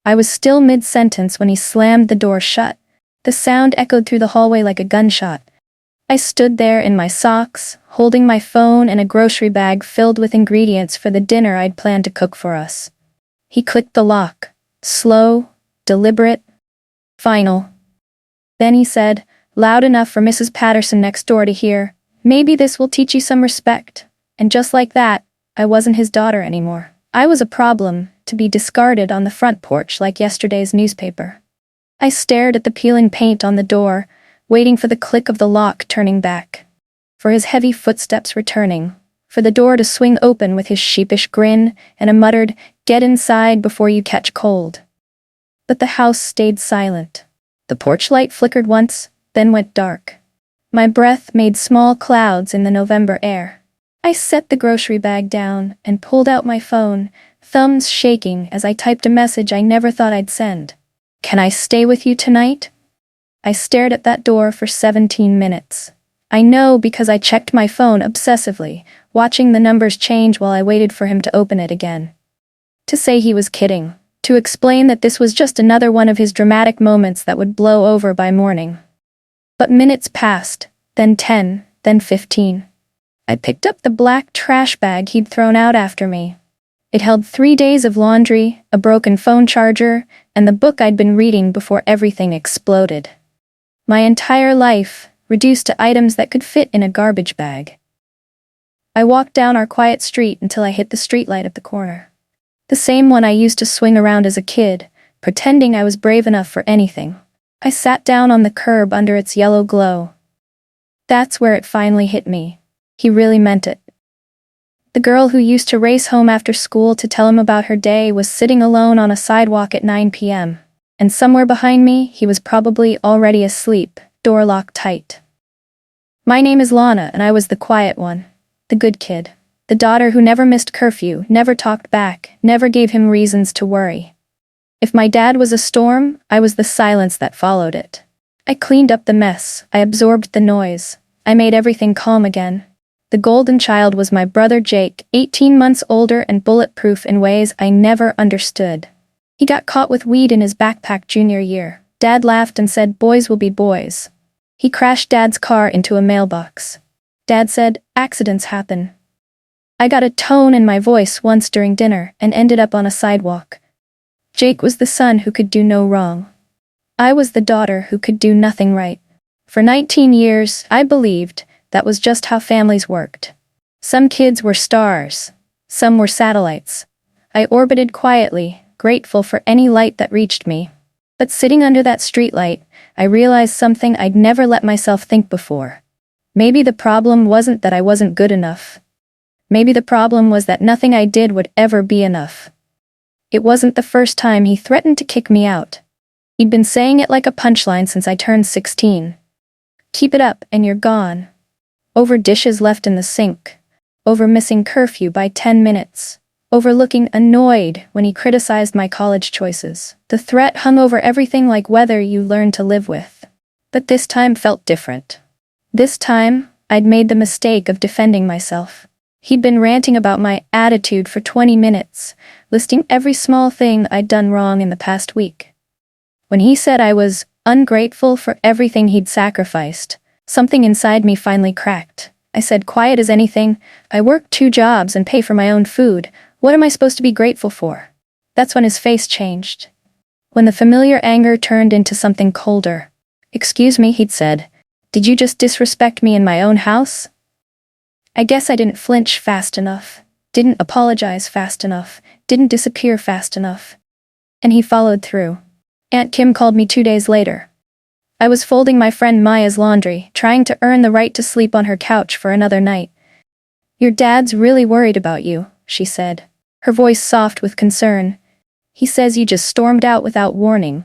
I was still mid-sentence when he slammed the door shut. The sound echoed through the hallway like a gunshot. I stood there in my socks, holding my phone and a grocery bag filled with ingredients for the dinner I'd planned to cook for us. He clicked the lock. Slow, deliberate, final. Then he said, loud enough for Mrs. Patterson next door to hear, "Maybe this will teach you some respect." And just like that, I wasn't his daughter anymore. I was a problem, to be discarded on the front porch like yesterday's newspaper. I stared at the peeling paint on the door, waiting for the click of the lock turning back, for his heavy footsteps returning, for the door to swing open with his sheepish grin and a muttered, "Get inside before you catch cold." But the house stayed silent. The porch light flickered once, then went dark. My breath made small clouds in the November air. I set the grocery bag down and pulled out my phone, thumbs shaking as I typed a message I never thought I'd send. "Can I stay with you tonight?" I stared at that door for 17 minutes. I know because I checked my phone obsessively, watching the numbers change while I waited for him to open it again. To say he was kidding, to explain that this was just another one of his dramatic moments that would blow over by morning. But minutes passed, then 10, then 15. I picked up the black trash bag he'd thrown out after me. It held 3 days of laundry, a broken phone charger, and the book I'd been reading before everything exploded. My entire life, reduced to items that could fit in a garbage bag. I walked down our quiet street until I hit the streetlight at the corner. The same one I used to swing around as a kid, pretending I was brave enough for anything. I sat down on the curb under its yellow glow. That's where it finally hit me. He really meant it. The girl who used to race home after school to tell him about her day was sitting alone on a sidewalk at 9 p.m. And somewhere behind me, he was probably already asleep, door locked tight. My name is Lana, and I was the quiet one, the good kid, the daughter who never missed curfew, never talked back, never gave him reasons to worry. If my dad was a storm, I was the silence that followed it. I cleaned up the mess, I absorbed the noise, I made everything calm again. The golden child was my brother Jake, 18 months older and bulletproof in ways I never understood. He got caught with weed in his backpack junior year. Dad laughed and said, "Boys will be boys." He crashed Dad's car into a mailbox. Dad said, "Accidents happen." I got a tone in my voice once during dinner and ended up on a sidewalk. Jake was the son who could do no wrong. I was the daughter who could do nothing right. For 19 years, I believed that was just how families worked. Some kids were stars. Some were satellites. I orbited quietly, grateful for any light that reached me. But sitting under that streetlight, I realized something I'd never let myself think before. Maybe the problem wasn't that I wasn't good enough. Maybe the problem was that nothing I did would ever be enough. It wasn't the first time he threatened to kick me out. He'd been saying it like a punchline since I turned 16. "Keep it up and you're gone." Over dishes left in the sink. Over missing curfew by 10 minutes. Over looking annoyed when he criticized my college choices. The threat hung over everything like weather you learn to live with. But this time felt different. This time, I'd made the mistake of defending myself. He'd been ranting about my attitude for 20 minutes, listing every small thing I'd done wrong in the past week. When he said I was ungrateful for everything he'd sacrificed, something inside me finally cracked. I said, quiet as anything, "I work 2 jobs and pay for my own food. What am I supposed to be grateful for?" That's when his face changed. When the familiar anger turned into something colder. "Excuse me," he'd said. "Did you just disrespect me in my own house?" I guess I didn't flinch fast enough, didn't apologize fast enough, didn't disappear fast enough. And he followed through. Aunt Kim called me 2 days later. I was folding my friend Maya's laundry, trying to earn the right to sleep on her couch for another night. "Your dad's really worried about you," she said, her voice soft with concern. "He says you just stormed out without warning.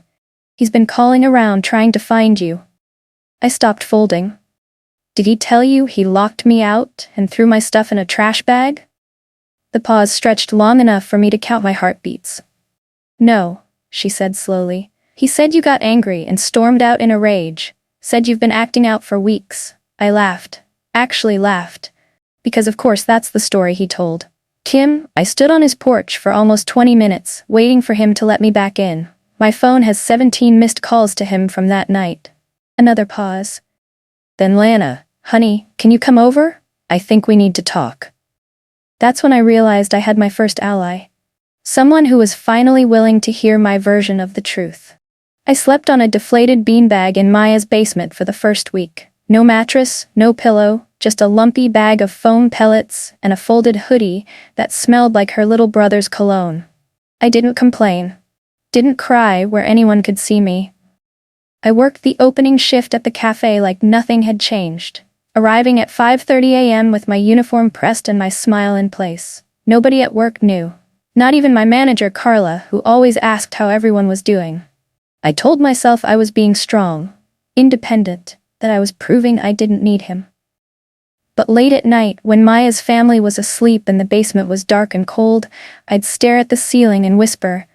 He's been calling around trying to find you." I stopped folding. "Did he tell you he locked me out and threw my stuff in a trash bag?" The pause stretched long enough for me to count my heartbeats. "No," she said slowly. "He said you got angry and stormed out in a rage. Said you've been acting out for weeks." I laughed. Actually laughed. Because of course that's the story he told. Kim, I stood on his porch for almost 20 minutes, waiting for him to let me back in. My phone has 17 missed calls to him from that night. Another pause. Then Lana, honey, can you come over? I think we need to talk. That's when I realized I had my first ally. Someone who was finally willing to hear my version of the truth. I slept on a deflated beanbag in Maya's basement for the first week. No mattress, no pillow, just a lumpy bag of foam pellets and a folded hoodie that smelled like her little brother's cologne. I didn't complain. Didn't cry where anyone could see me. I worked the opening shift at the cafe like nothing had changed, arriving at 5:30 a.m. with my uniform pressed and my smile in place. Nobody at work knew. Not even my manager Carla, who always asked how everyone was doing. I told myself I was being strong, independent, that I was proving I didn't need him. But late at night, when Maya's family was asleep and the basement was dark and cold, I'd stare at the ceiling and whisper,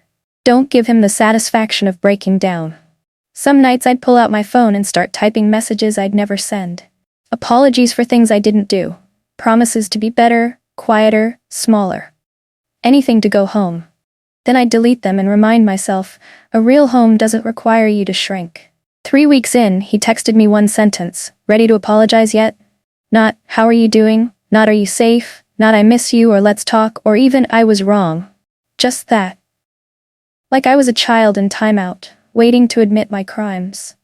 "Don't give him the satisfaction of breaking down." Some nights I'd pull out my phone and start typing messages I'd never send. Apologies for things I didn't do. Promises to be better, quieter, smaller. Anything to go home. Then I'd delete them and remind myself, a real home doesn't require you to shrink. 3 weeks in, he texted me one sentence, "Ready to apologize yet?" Not, "How are you doing?" Not, "Are you safe?" Not, "I miss you," or "Let's talk," or even, "I was wrong." Just that. Like I was a child in timeout, waiting to admit my crimes.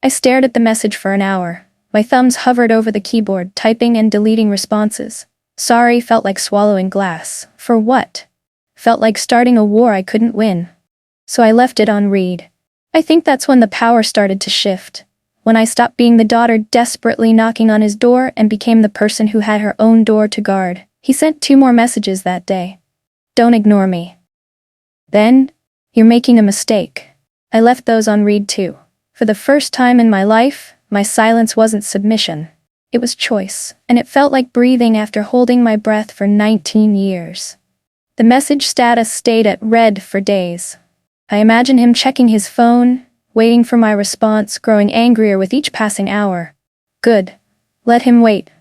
I stared at the message for an hour. My thumbs hovered over the keyboard, typing and deleting responses. Sorry felt like swallowing glass. For what? Felt like starting a war I couldn't win. So I left it on read. I think that's when the power started to shift. When I stopped being the daughter desperately knocking on his door and became the person who had her own door to guard. He sent 2 more messages that day. "Don't ignore me." Then, "You're making a mistake." I left those on read too. For the first time in my life, my silence wasn't submission. It was choice, and it felt like breathing after holding my breath for 19 years. The message status stayed at red for days. I imagine him checking his phone, waiting for my response, growing angrier with each passing hour. Good. Let him wait.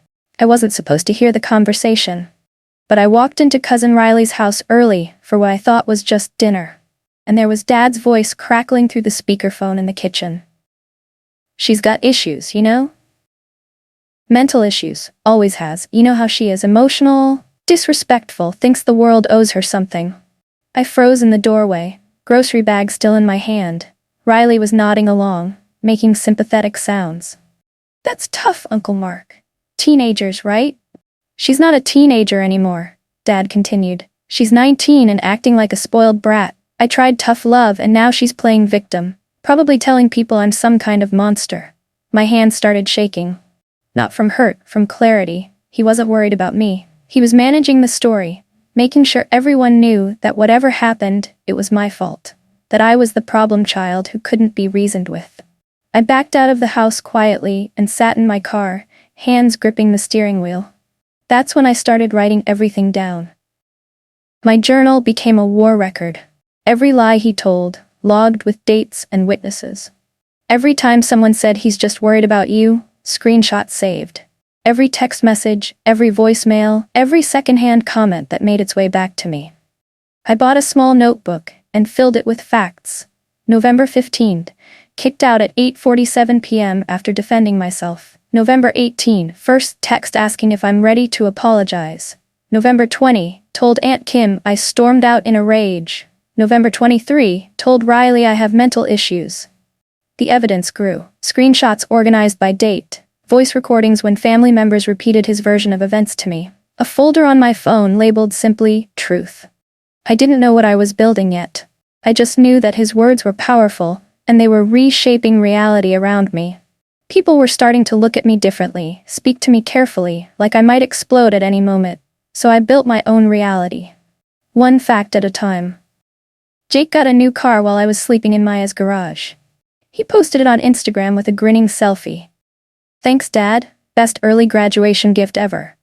I wasn't supposed to hear the conversation. But I walked into Cousin Riley's house early for what I thought was just dinner. And there was Dad's voice crackling through the speakerphone in the kitchen. "She's got issues, you know? Mental issues, always has. You know how she is, emotional, disrespectful, thinks the world owes her something." I froze in the doorway, grocery bag still in my hand. Riley was nodding along, making sympathetic sounds. "That's tough, Uncle Mark. Teenagers, right?" "She's not a teenager anymore," Dad continued. "She's 19 and acting like a spoiled brat. I tried tough love and now she's playing victim, probably telling people I'm some kind of monster." My hand started shaking. Not from hurt, from clarity. He wasn't worried about me. He was managing the story, making sure everyone knew that whatever happened, it was my fault. That I was the problem child who couldn't be reasoned with. I backed out of the house quietly and sat in my car, hands gripping the steering wheel. That's when I started writing everything down. My journal became a war record. Every lie he told, logged with dates and witnesses. Every time someone said he's just worried about you, screenshot saved. Every text message, every voicemail, every secondhand comment that made its way back to me. I bought a small notebook and filled it with facts. November 15th, kicked out at 8:47 p.m. after defending myself. November 18, first text asking if I'm ready to apologize. November 20, told Aunt Kim I stormed out in a rage. November 23, told Riley I have mental issues. The evidence grew. Screenshots organized by date. Voice recordings when family members repeated his version of events to me. A folder on my phone labeled simply, "Truth." I didn't know what I was building yet. I just knew that his words were powerful, and they were reshaping reality around me. People were starting to look at me differently, speak to me carefully, like I might explode at any moment. So I built my own reality. One fact at a time. Jake got a new car while I was sleeping in Maya's garage. He posted it on Instagram with a grinning selfie. "Thanks, Dad. Best early graduation gift ever."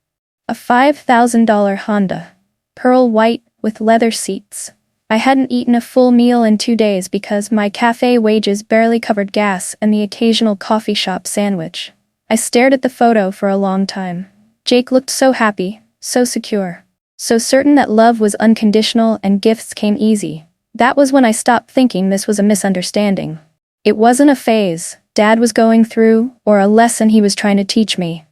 A $5,000 Honda. Pearl white with leather seats. I hadn't eaten a full meal in 2 days because my cafe wages barely covered gas and the occasional coffee shop sandwich. I stared at the photo for a long time. Jake looked so happy, so secure. So certain that love was unconditional and gifts came easy. That was when I stopped thinking this was a misunderstanding. It wasn't a phase Dad was going through, or a lesson he was trying to teach me.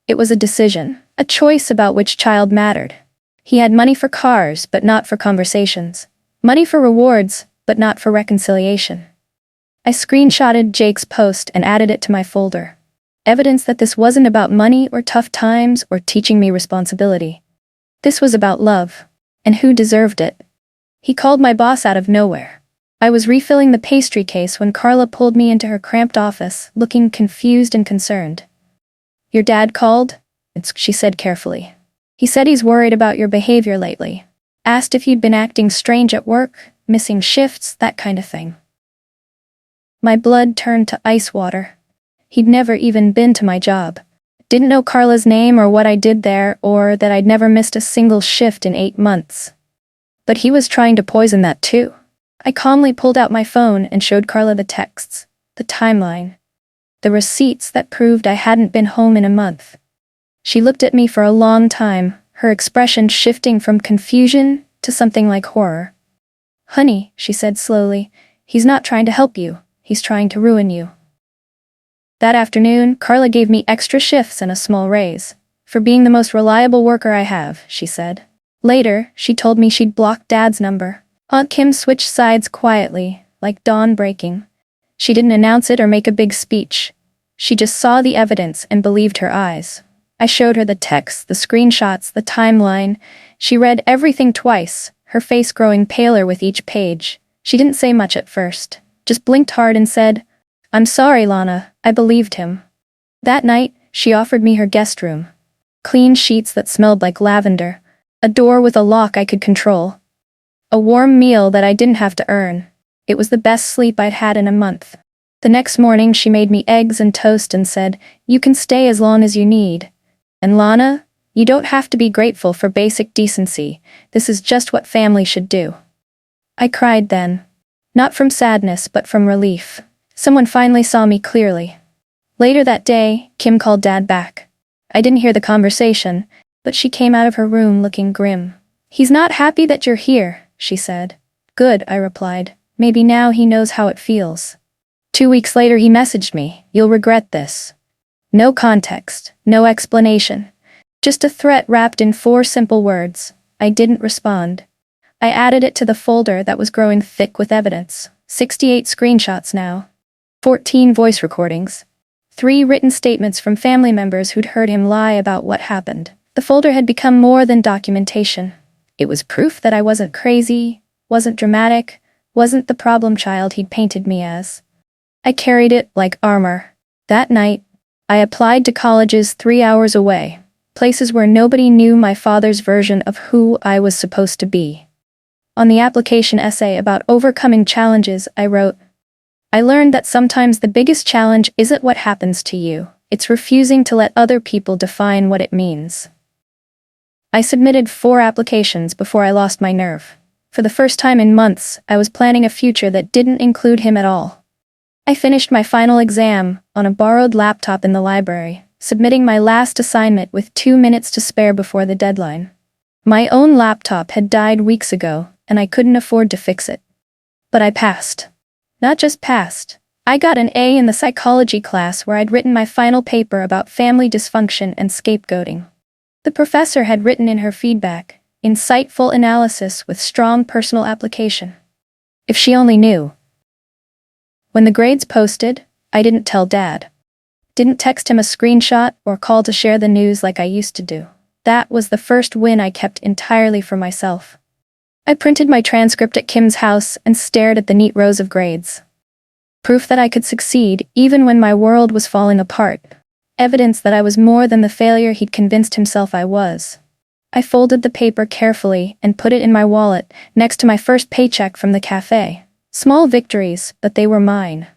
It was a decision, a choice about which child mattered. He had money for cars, but not for conversations. Money for rewards, but not for reconciliation. I screenshotted Jake's post and added it to my folder. Evidence that this wasn't about money or tough times or teaching me responsibility. This was about love. And who deserved it? He called my boss out of nowhere. I was refilling the pastry case when Carla pulled me into her cramped office, looking confused and concerned. "Your dad called?" She said carefully. "He said he's worried about your behavior lately. Asked if you'd been acting strange at work, missing shifts, that kind of thing." My blood turned to ice water. He'd never even been to my job. Didn't know Carla's name or what I did there, or that I'd never missed a single shift in 8 months. But he was trying to poison that too. I calmly pulled out my phone and showed Carla the texts, the timeline, the receipts that proved I hadn't been home in a month. She looked at me for a long time, her expression shifting from confusion to something like horror. "Honey," she said slowly, "he's not trying to help you, he's trying to ruin you." That afternoon, Carla gave me extra shifts and a small raise. "For being the most reliable worker I have," she said. Later, she told me she'd blocked Dad's number. Aunt Kim switched sides quietly, like dawn breaking. She didn't announce it or make a big speech. She just saw the evidence and believed her eyes. I showed her the texts, the screenshots, the timeline. She read everything twice, her face growing paler with each page. She didn't say much at first, just blinked hard and said, "I'm sorry, Lana, I believed him." That night, she offered me her guest room. Clean sheets that smelled like lavender. A door with a lock I could control. A warm meal that I didn't have to earn. It was the best sleep I'd had in a month. The next morning she made me eggs and toast and said, "You can stay as long as you need. And Lana, you don't have to be grateful for basic decency. This is just what family should do." I cried then. Not from sadness but from relief. Someone finally saw me clearly. Later that day, Kim called Dad back. I didn't hear the conversation, but she came out of her room looking grim. "He's not happy that you're here," she said. "Good," I replied. "Maybe now he knows how it feels." 2 weeks later he messaged me, "You'll regret this." No context, no explanation. Just a threat wrapped in 4 simple words. I didn't respond. I added it to the folder that was growing thick with evidence. 68 screenshots now. 14 voice recordings. 3 written statements from family members who'd heard him lie about what happened. The folder had become more than documentation. It was proof that I wasn't crazy, wasn't dramatic, wasn't the problem child he'd painted me as. I carried it like armor. That night, I applied to colleges 3 hours away, places where nobody knew my father's version of who I was supposed to be. On the application essay about overcoming challenges, I wrote, "I learned that sometimes the biggest challenge isn't what happens to you, it's refusing to let other people define what it means." I submitted 4 applications before I lost my nerve. For the first time in months, I was planning a future that didn't include him at all. I finished my final exam on a borrowed laptop in the library, submitting my last assignment with 2 minutes to spare before the deadline. My own laptop had died weeks ago, and I couldn't afford to fix it. But I passed. Not just passed. I got an A in the psychology class where I'd written my final paper about family dysfunction and scapegoating. The professor had written in her feedback, "Insightful analysis with strong personal application." If she only knew. When the grades posted, I didn't tell Dad. Didn't text him a screenshot or call to share the news like I used to do. That was the first win I kept entirely for myself. I printed my transcript at Kim's house and stared at the neat rows of grades. Proof that I could succeed even when my world was falling apart. Evidence that I was more than the failure he'd convinced himself I was. I folded the paper carefully and put it in my wallet, next to my first paycheck from the cafe. Small victories, but they were mine.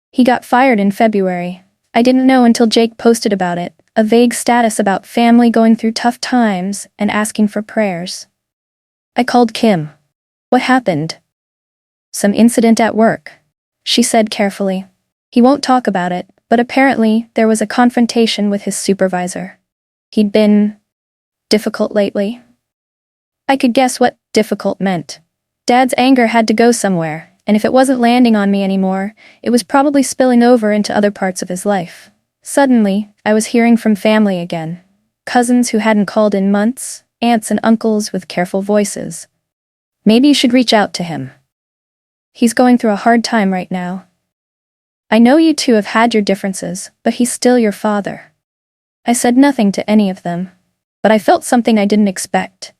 He got fired in February. I didn't know until Jake posted about it, a vague status about family going through tough times and asking for prayers. I called Kim. "What happened?" "Some incident at work," she said carefully. "He won't talk about it, but apparently there was a confrontation with his supervisor. He'd been difficult lately." I could guess what difficult meant. Dad's anger had to go somewhere, and if it wasn't landing on me anymore, it was probably spilling over into other parts of his life. Suddenly, I was hearing from family again. Cousins who hadn't called in months, aunts and uncles with careful voices. Maybe you should reach out to him. He's going through a hard time right now. I know you two have had your differences, but he's still your father. I said nothing to any of them, but I felt something I didn't expect.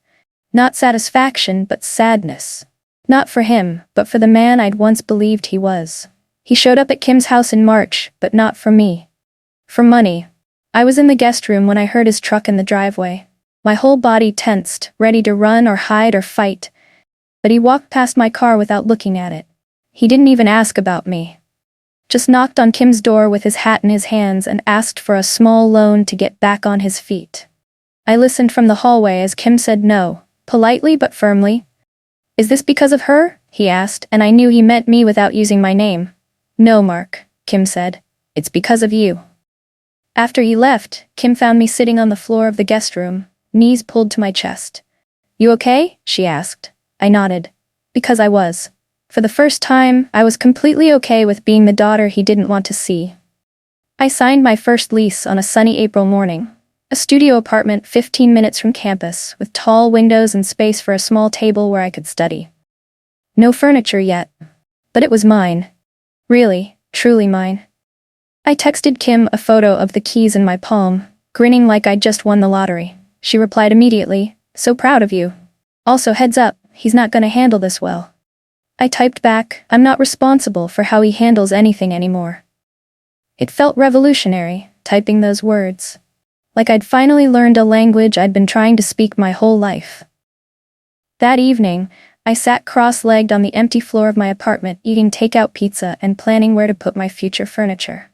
Not satisfaction, but sadness. Not for him, but for the man I'd once believed he was. He showed up at Kim's house in March, but not for me. For money. I was in the guest room when I heard his truck in the driveway. My whole body tensed, ready to run or hide or fight. But he walked past my car without looking at it. He didn't even ask about me. Just knocked on Kim's door with his hat in his hands and asked for a small loan to get back on his feet. I listened from the hallway as Kim said no, politely but firmly. Is this because of her? He asked, and I knew he meant me without using my name. No, Mark, Kim said. It's because of you. After he left, Kim found me sitting on the floor of the guest room, knees pulled to my chest. You okay? She asked. I nodded. Because I was. For the first time, I was completely okay with being the daughter he didn't want to see. I signed my first lease on a sunny April morning. A studio apartment 15 minutes from campus, with tall windows and space for a small table where I could study. No furniture yet. But it was mine. Really, truly mine. I texted Kim a photo of the keys in my palm, grinning like I'd just won the lottery. She replied immediately, so proud of you. Also heads up, he's not gonna handle this well. I typed back, I'm not responsible for how he handles anything anymore. It felt revolutionary, typing those words. Like I'd finally learned a language I'd been trying to speak my whole life. That evening, I sat cross-legged on the empty floor of my apartment eating takeout pizza and planning where to put my future furniture.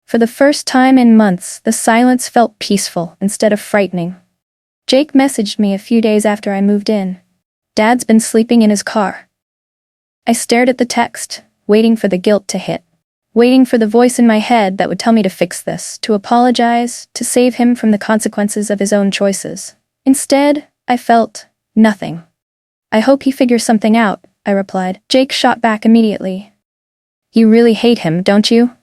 For the first time in months, the silence felt peaceful instead of frightening. Jake messaged me a few days after I moved in. Dad's been sleeping in his car. I stared at the text, waiting for the guilt to hit. Waiting for the voice in my head that would tell me to fix this, to apologize, to save him from the consequences of his own choices. Instead, I felt nothing. I hope he figures something out, I replied. Jake shot back immediately. You really hate him, don't you?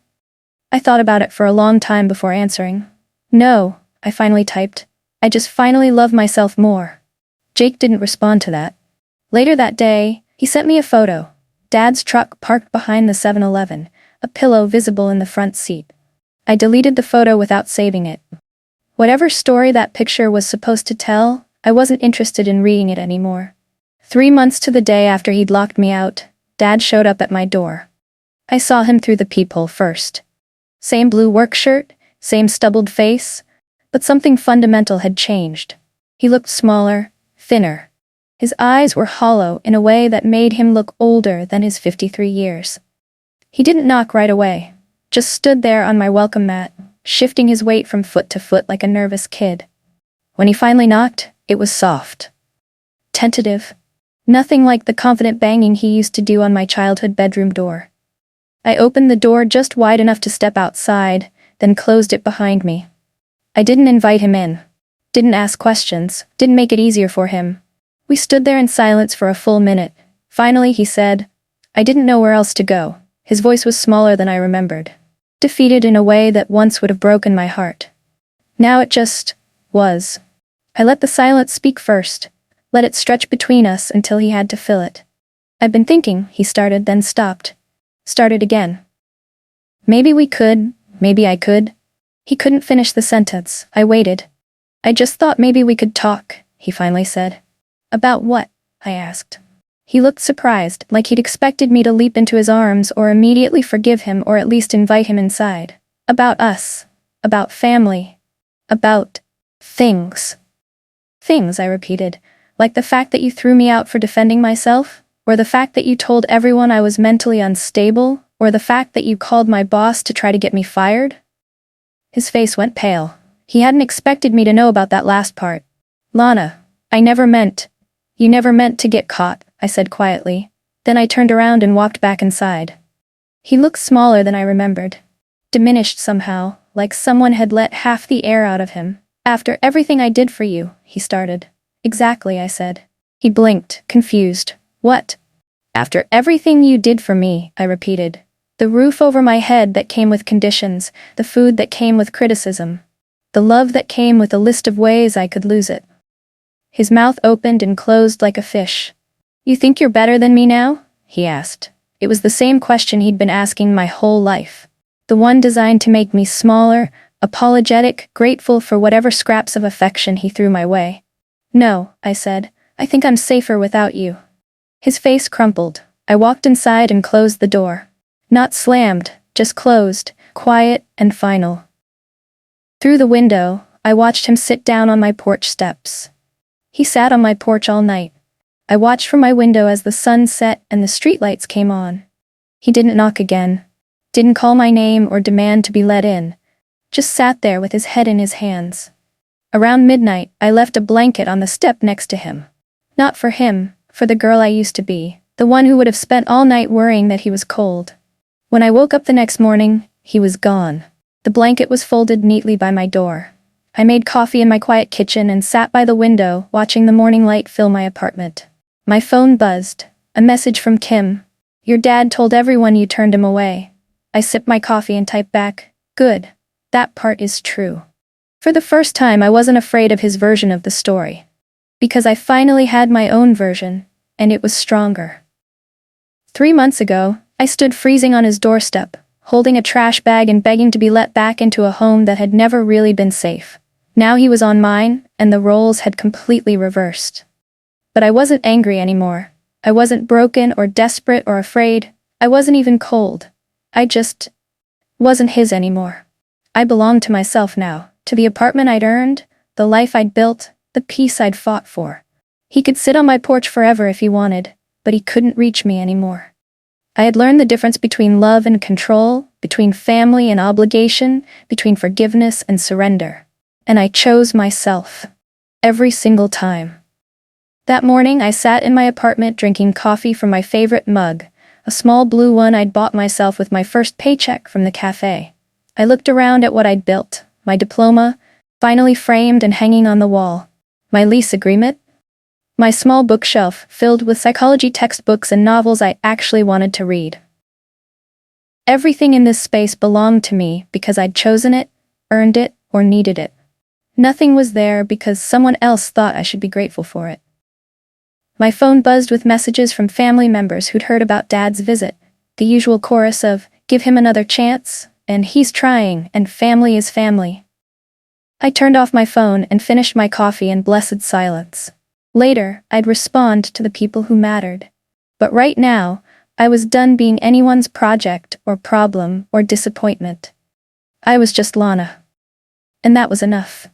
I thought about it for a long time before answering. No, I finally typed. I just finally love myself more. Jake didn't respond to that. Later that day, he sent me a photo. Dad's truck parked behind the 7-Eleven, a pillow visible in the front seat. I deleted the photo without saving it. Whatever story that picture was supposed to tell, I wasn't interested in reading it anymore. 3 months to the day after he'd locked me out, Dad showed up at my door. I saw him through the peephole first. Same blue work shirt, same stubbled face, but something fundamental had changed. He looked smaller, thinner. His eyes were hollow in a way that made him look older than his 53 years. He didn't knock right away, just stood there on my welcome mat, shifting his weight from foot to foot like a nervous kid. When he finally knocked, it was soft. Tentative. Nothing like the confident banging he used to do on my childhood bedroom door. I opened the door just wide enough to step outside, then closed it behind me. I didn't invite him in. Didn't ask questions, didn't make it easier for him. We stood there in silence for a full minute. Finally he said, I didn't know where else to go. His voice was smaller than I remembered. Defeated in a way that once would have broken my heart. Now it just was. I let the silence speak first. Let it stretch between us until he had to fill it. I've been thinking, he started, then stopped. Started again. Maybe we could, maybe I could. He couldn't finish the sentence. I waited. I just thought maybe we could talk, he finally said. About what? I asked. He looked surprised, like he'd expected me to leap into his arms or immediately forgive him or at least invite him inside. About us. About family. About things. Things, I repeated. Like the fact that you threw me out for defending myself? Or the fact that you told everyone I was mentally unstable? Or the fact that you called my boss to try to get me fired? His face went pale. He hadn't expected me to know about that last part. Lana, you never meant to get caught, I said quietly. Then I turned around and walked back inside. He looked smaller than I remembered. Diminished somehow, like someone had let half the air out of him. After everything I did for you, he started. Exactly, I said. He blinked, confused. What? After everything you did for me, I repeated. The roof over my head that came with conditions, the food that came with criticism, the love that came with a list of ways I could lose it. His mouth opened and closed like a fish. You think you're better than me now? He asked. It was the same question he'd been asking my whole life. The one designed to make me smaller, apologetic, grateful for whatever scraps of affection he threw my way. No, I said. I think I'm safer without you. His face crumpled. I walked inside and closed the door. Not slammed, just closed, quiet and final. Through the window, I watched him sit down on my porch steps. He sat on my porch all night. I watched from my window as the sun set and the streetlights came on. He didn't knock again, didn't call my name or demand to be let in, just sat there with his head in his hands. Around midnight, I left a blanket on the step next to him. Not for him, for the girl I used to be, the one who would have spent all night worrying that he was cold. When I woke up the next morning, he was gone. The blanket was folded neatly by my door. I made coffee in my quiet kitchen and sat by the window, watching the morning light fill my apartment. My phone buzzed. A message from Kim. Your dad told everyone you turned him away. I sipped my coffee and typed back, good. That part is true. For the first time, I wasn't afraid of his version of the story. Because I finally had my own version, and it was stronger. 3 months ago, I stood freezing on his doorstep, holding a trash bag and begging to be let back into a home that had never really been safe. Now he was on mine, and the roles had completely reversed. But I wasn't angry anymore. I wasn't broken or desperate or afraid. I wasn't even cold. I just wasn't his anymore. I belonged to myself now, to the apartment I'd earned, the life I'd built, the peace I'd fought for. He could sit on my porch forever if he wanted, but he couldn't reach me anymore. I had learned the difference between love and control, between family and obligation, between forgiveness and surrender. And I chose myself. Every single time. That morning, I sat in my apartment drinking coffee from my favorite mug, a small blue one I'd bought myself with my first paycheck from the cafe. I looked around at what I'd built, my diploma, finally framed and hanging on the wall, my lease agreement, my small bookshelf filled with psychology textbooks and novels I actually wanted to read. Everything in this space belonged to me because I'd chosen it, earned it, or needed it. Nothing was there because someone else thought I should be grateful for it. My phone buzzed with messages from family members who'd heard about Dad's visit, the usual chorus of, give him another chance, and he's trying, and family is family. I turned off my phone and finished my coffee in blessed silence. Later, I'd respond to the people who mattered. But right now, I was done being anyone's project or problem or disappointment. I was just Lana. And that was enough.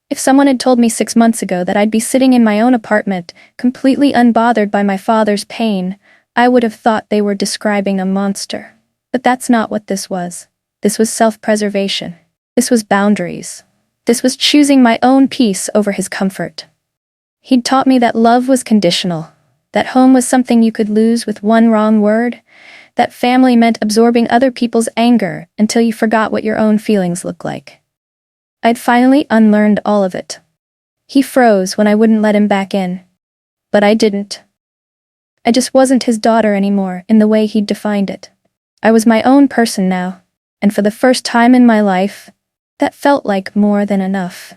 If someone had told me 6 months ago that I'd be sitting in my own apartment, completely unbothered by my father's pain, I would have thought they were describing a monster. But that's not what this was. This was self-preservation. This was boundaries. This was choosing my own peace over his comfort. He'd taught me that love was conditional, that home was something you could lose with one wrong word, that family meant absorbing other people's anger until you forgot what your own feelings looked like. I'd finally unlearned all of it. He froze when I wouldn't let him back in. But I didn't. I just wasn't his daughter anymore in the way he'd defined it. I was my own person now, and for the first time in my life, that felt like more than enough.